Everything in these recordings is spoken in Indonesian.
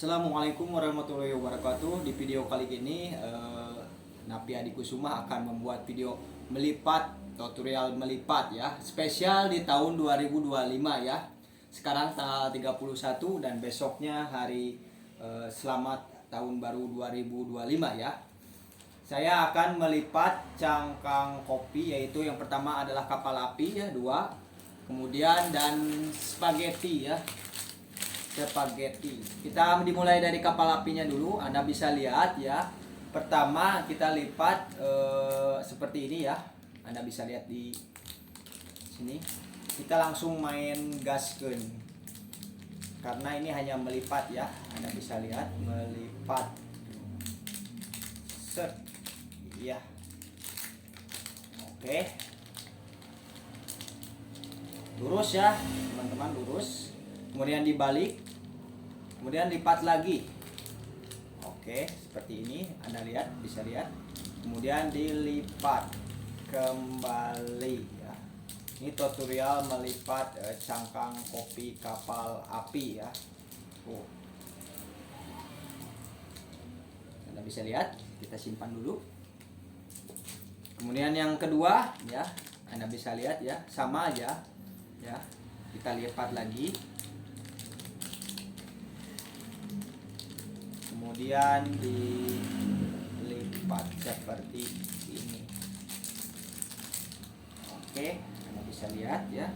Assalamualaikum warahmatullahi wabarakatuh. Di video kali ini Napi Adikusuma akan membuat video melipat, tutorial melipat ya, spesial di tahun 2025 ya. Sekarang tanggal 31 dan besoknya hari selamat tahun baru 2025 ya. Saya akan melipat cangkang kopi, yaitu yang pertama adalah kapal api ya, 2. Kemudian dan spaghetti ya. Spaghetti. Kita dimulai dari kapal apinya dulu. Anda bisa lihat ya. Pertama kita lipat seperti ini ya. Anda bisa lihat di sini. Kita langsung main gaskeun. Karena ini hanya melipat ya. Anda bisa lihat melipat. Set. Ya. Oke. Lurus ya, teman-teman, lurus. Kemudian dibalik, kemudian lipat lagi. Oke, seperti ini. Anda lihat, bisa lihat. Kemudian dilipat kembali ya. Ini tutorial melipat cangkang kopi kapal api ya. Anda bisa lihat. Kita simpan dulu. Kemudian yang kedua ya, Anda bisa lihat ya, sama aja ya. Kita lipat lagi. Kemudian dilipat seperti ini. Oke, Anda bisa lihat ya.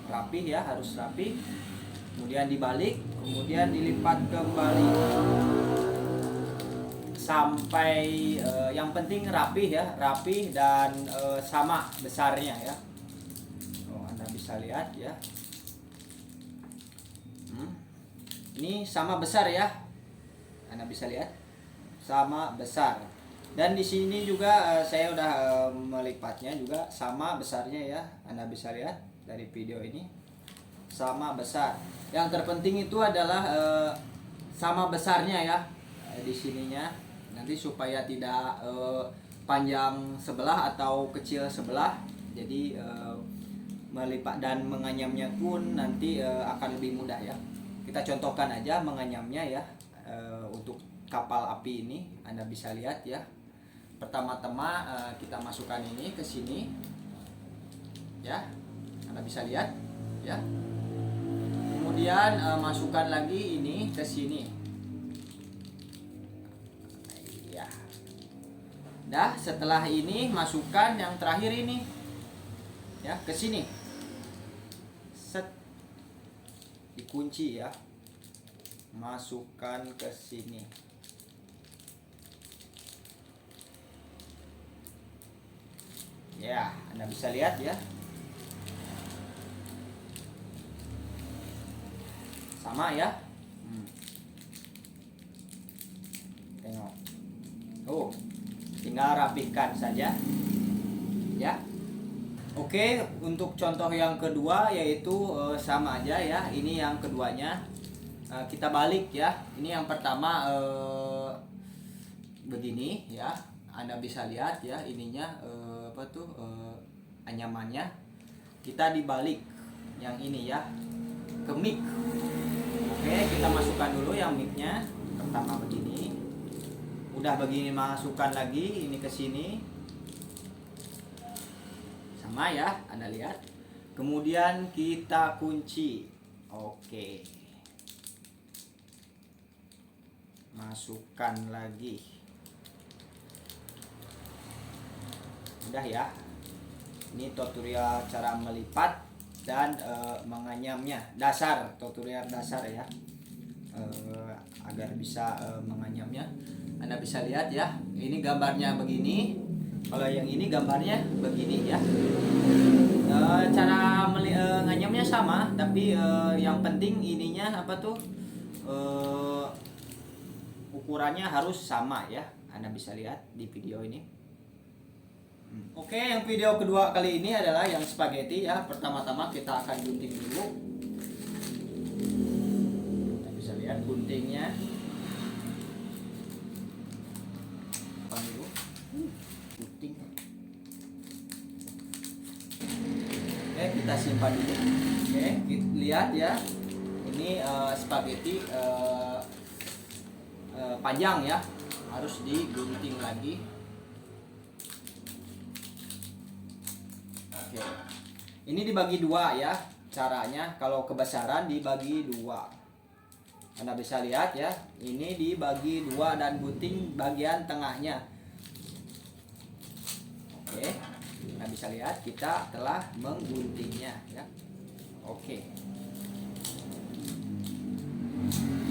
Rapih ya, harus rapih. Kemudian dibalik, kemudian dilipat kembali. Sampai yang penting rapih ya, rapih dan sama besarnya ya. Anda bisa lihat ya. Ini sama besar ya. Anda bisa lihat sama besar. Dan di sini juga saya udah melipatnya juga sama besarnya ya. Anda bisa lihat dari video ini sama besar. Yang terpenting itu adalah sama besarnya ya di sininya. Nanti supaya tidak panjang sebelah atau kecil sebelah. Jadi melipat dan menganyamnya pun nanti akan lebih mudah ya. Kita contohkan aja menganyamnya ya. Untuk kapal api ini Anda bisa lihat ya. Pertama-tama kita masukkan ini ke sini ya. Anda bisa lihat ya. Kemudian masukkan lagi ini ke sini. Ya. Dah, setelah ini masukkan yang terakhir ini ya ke sini. Set. Dikunci ya. Masukkan ke sini. Ya, Anda bisa lihat ya. Sama ya. Tengok. Tinggal rapihkan saja. Ya. Oke, untuk contoh yang kedua yaitu sama aja ya. Ini yang keduanya. Kita balik ya. Ini yang pertama begini ya. Anda bisa lihat ya ininya anyamannya. Kita dibalik yang ini ya ke mic. Oke, kita masukkan dulu yang micnya. Pertama begini. Udah begini masukkan lagi ini ke sini. Sama ya, Anda lihat. Kemudian kita kunci. Oke. Masukkan lagi. Udah ya. Ini tutorial cara melipat dan menganyamnya. Dasar, tutorial dasar ya. Agar bisa menganyamnya. Anda bisa lihat ya. Ini gambarnya begini. Kalau yang ini gambarnya begini ya. Cara menganyamnya sama, tapi yang penting ininya ukurannya harus sama ya. Anda bisa lihat di video ini. Oke, yang video kedua kali ini adalah yang spaghetti ya. Pertama-tama kita akan gunting dulu. Anda bisa lihat guntingnya. Gunting. Oke, kita simpan dulu. Oke, kita lihat ya. Ini spaghetti panjang ya, harus digunting lagi. Oke, ini dibagi dua ya caranya. Kalau kebesaran dibagi dua, Anda bisa lihat ya, ini dibagi dua dan gunting bagian tengahnya. Oke, Anda bisa lihat kita telah mengguntingnya ya. Oke,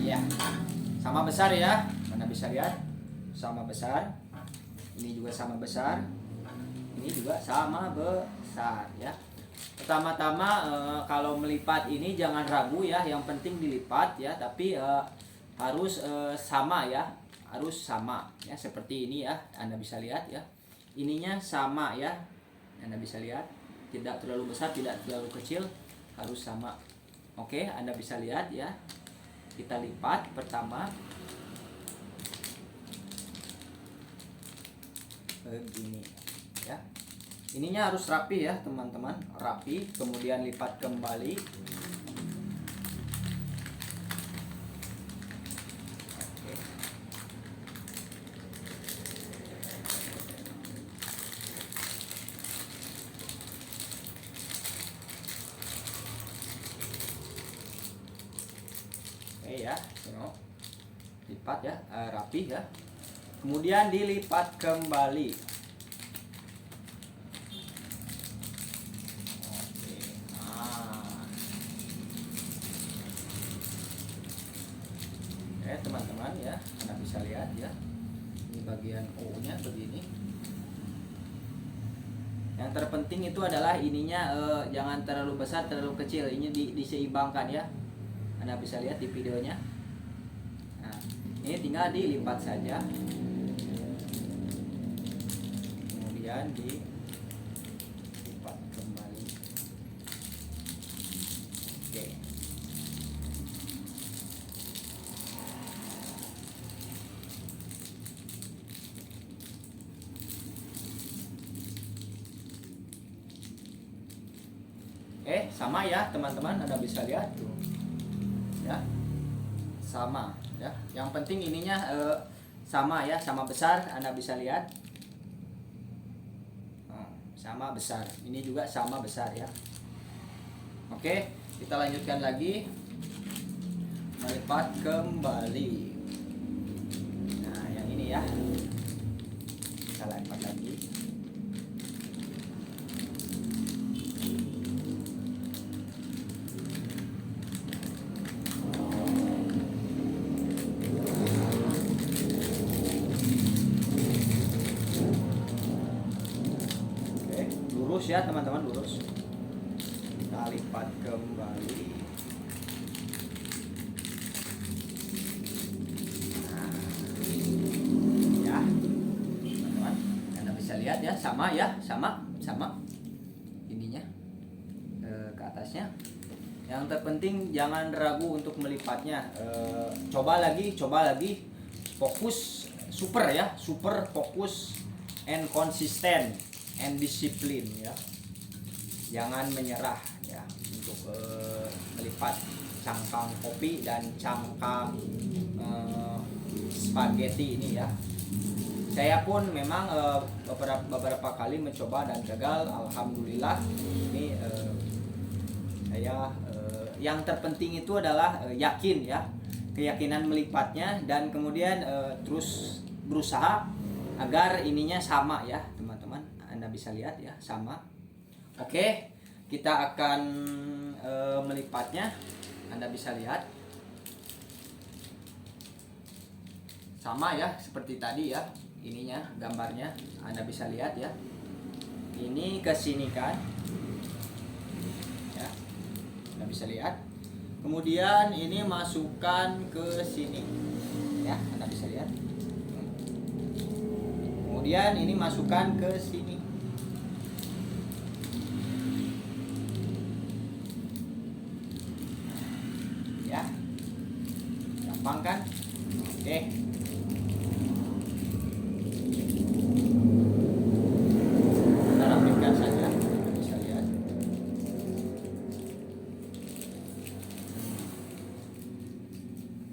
ya, sama besar ya, Anda bisa lihat sama besar. Ini juga sama besar, ini juga sama besar ya. Pertama-tama kalau melipat ini jangan ragu ya, yang penting dilipat ya, tapi harus sama ya, harus sama ya, seperti ini ya, Anda bisa lihat ya, ininya sama ya, Anda bisa lihat, tidak terlalu besar, tidak terlalu kecil, harus sama. Oke, Anda bisa lihat ya, kita lipat pertama begini ya. Ininya harus rapi ya teman-teman, rapi, kemudian lipat kembali. Oke. Oke ya, lipat ya, rapi ya. Kemudian dilipat kembali. Oke, oke teman-teman ya, Anda bisa lihat ya, ini bagian O-nya begini. Yang terpenting itu adalah ininya jangan terlalu besar, terlalu kecil. Ini diseimbangkan ya, Anda bisa lihat di videonya. Nah, ini tinggal dilipat saja. Kemudian dilipat kembali. Oke. Sama ya teman-teman, Anda bisa lihat tuh ya, sama ya. Yang penting ininya sama ya, sama besar, Anda bisa lihat. Sama besar, ini juga sama besar ya. Oke, kita lanjutkan lagi, melipat kembali. Nah, yang ini ya, kita lipat lagi. Lurus ya teman-teman, lurus. Kita lipat kembali. Nah, ya teman-teman, Anda bisa lihat ya, sama ya, sama ininya ke atasnya. Yang terpenting jangan ragu untuk melipatnya. Coba lagi, fokus, super ya, super fokus and konsisten and disiplin ya, jangan menyerah ya untuk melipat cangkang kopi dan cangkang spaghetti ini ya. Saya pun memang beberapa kali mencoba dan gagal. Alhamdulillah ini saya yang terpenting itu adalah yakin ya, keyakinan melipatnya, dan kemudian terus berusaha agar ininya sama ya teman-teman. Anda bisa lihat ya, sama. Oke, kita akan melipatnya. Anda bisa lihat sama ya, seperti tadi ya, ininya gambarnya Anda bisa lihat ya, ini ke sini kan ya, Anda bisa lihat. Kemudian ini masukkan ke sini ya, Anda bisa lihat. Kemudian ini masukkan ke sini. Ya. Gampang kan? Oke. Kita rapikan saja. Bisa lihat.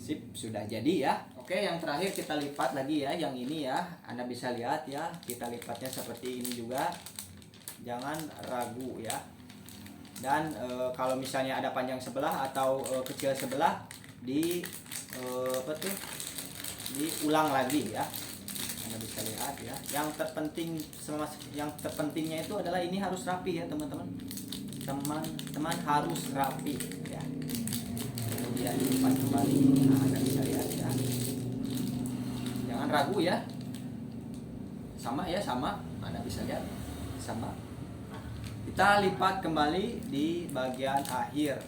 Sip, sudah jadi ya. Oke, yang terakhir kita lipat lagi ya, yang ini ya. Anda bisa lihat ya, kita lipatnya seperti ini juga. Jangan ragu ya. Dan kalau misalnya ada panjang sebelah atau kecil sebelah, apa tuh? Diulang lagi ya. Anda bisa lihat ya. Yang terpentingnya itu adalah ini harus rapi ya, teman-teman. Teman-teman harus rapi ya. Kemudian dilipat kembali. Nah, Anda bisa lihat ya. Jangan ragu ya. Sama ya, sama. Anda bisa lihat sama. Kita lipat kembali di bagian akhir.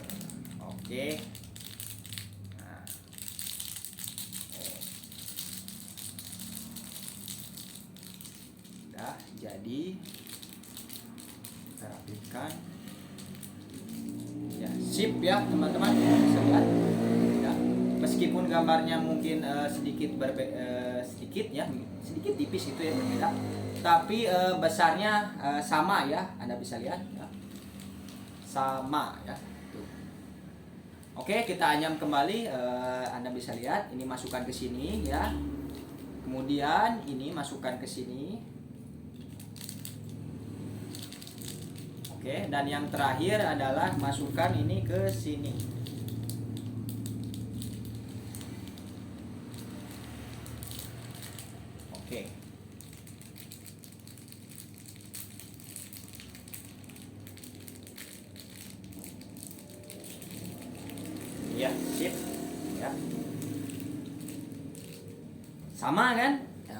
Oke. Nah. Udah jadi. Kita rapikan. Ya, sip ya, teman-teman. Bisa lihat. Ya. Meskipun gambarnya mungkin sedikit tipis itu ya, berbeda. Tapi besarnya sama ya, Anda bisa lihat ya. Sama ya. Tuh. Oke, kita anyam kembali. Anda bisa lihat ini masukkan ke sini ya. Kemudian ini masukkan ke sini. Oke, dan yang terakhir adalah masukkan ini ke sini. Oke. Ya, sip. Ya. Sama kan? Ya.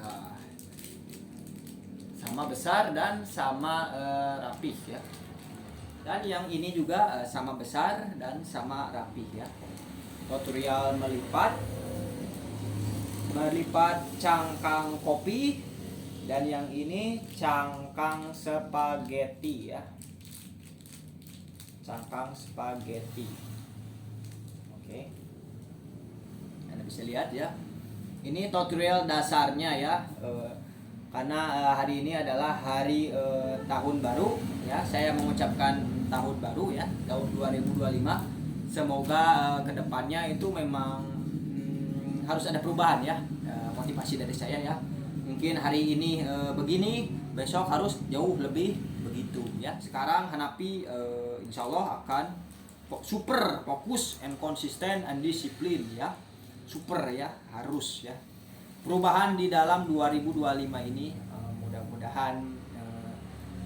Sama besar dan sama rapih ya. Dan yang ini juga sama besar dan sama rapih ya. Tutorial melipat cangkang kopi, dan yang ini cangkang spaghetti ya. Cangkang spaghetti. Oke. Anda bisa lihat ya. Ini tutorial dasarnya ya. Karena hari ini adalah hari tahun baru ya. Saya mengucapkan tahun baru ya, tahun 2025. Semoga kedepannya itu memang harus ada perubahan ya. Motivasi dari saya ya. Mungkin hari ini begini, besok harus jauh lebih begitu ya. Sekarang Hanapi insya Allah akan super fokus and konsisten and disiplin ya. Super ya, harus ya. Perubahan di dalam 2025 ini mudah-mudahan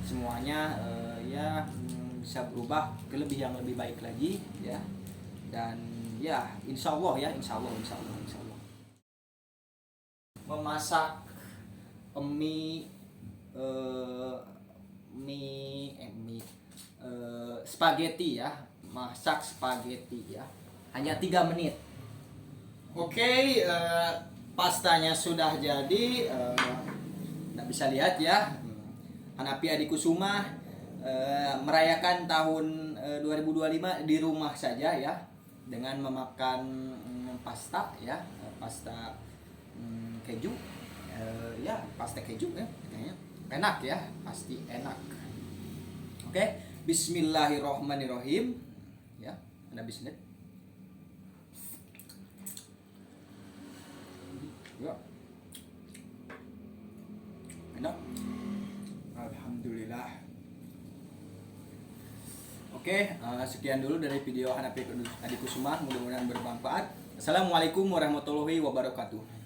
semuanya ya bisa berubah ke yang lebih baik lagi ya. Dan ya insya Allah ya, insya Allah. Memasak mie spaghetti ya, masak spaghetti ya, hanya 3 menit. Oke, pastanya sudah jadi. Anda bisa lihat ya, Hanapi Adikusuma merayakan tahun 2025 di rumah saja ya, dengan memakan pasta ya, pasta keju ya, pasta keju ya, kayaknya enak ya, pasti enak. Oke, Bismillahirrohmanirrohim ya. Anda bisa lihat ya, enak, alhamdulillah. Oke, sekian dulu dari video Hanapi Adikusuma, mudah-mudahan bermanfaat. Assalamualaikum warahmatullahi wabarakatuh.